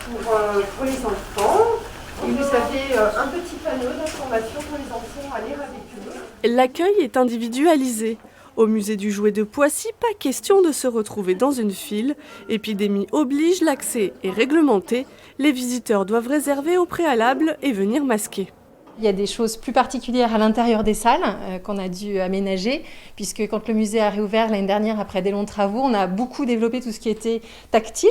pour les enfants. Et vous avez un petit panneau d'information pour les enfants à lire avec eux. L'accueil est individualisé. Au musée du jouet de Poissy, pas question de se retrouver dans une file. Épidémie oblige, l'accès est réglementé. Les visiteurs doivent réserver au préalable et venir masqués. Il y a des choses plus particulières à l'intérieur des salles qu'on a dû aménager, puisque quand le musée a réouvert l'année dernière après des longs travaux, on a beaucoup développé tout ce qui était tactile.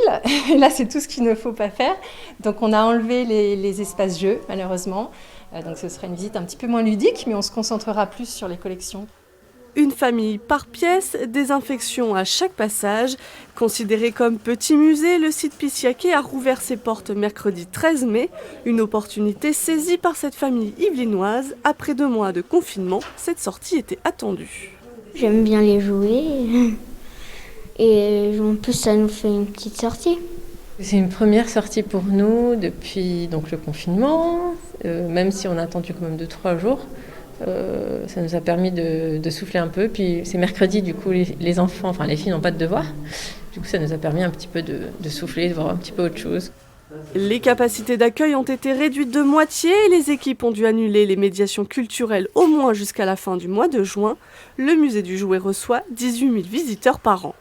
Et là, c'est tout ce qu'il ne faut pas faire. Donc on a enlevé les espaces jeux, malheureusement. Donc ce sera une visite un petit peu moins ludique, mais on se concentrera plus sur les collections. Une famille par pièce, désinfection à chaque passage. Considéré comme petit musée, le site Pissiaquet a rouvert ses portes mercredi 13 mai. Une opportunité saisie par cette famille yvelinoise. Après 2 mois de confinement, cette sortie était attendue. J'aime bien les jouer et en plus ça nous fait une petite sortie. C'est une première sortie pour nous depuis donc, le confinement, même si on a attendu quand même 2-3 jours. Ça nous a permis de souffler un peu. Puis c'est mercredi, du coup, les enfants, enfin les filles n'ont pas de devoirs. Du coup, ça nous a permis un petit peu de souffler, de voir un petit peu autre chose. Les capacités d'accueil ont été réduites de moitié et les équipes ont dû annuler les médiations culturelles au moins jusqu'à la fin du mois de juin. Le musée du jouet reçoit 18 000 visiteurs par an.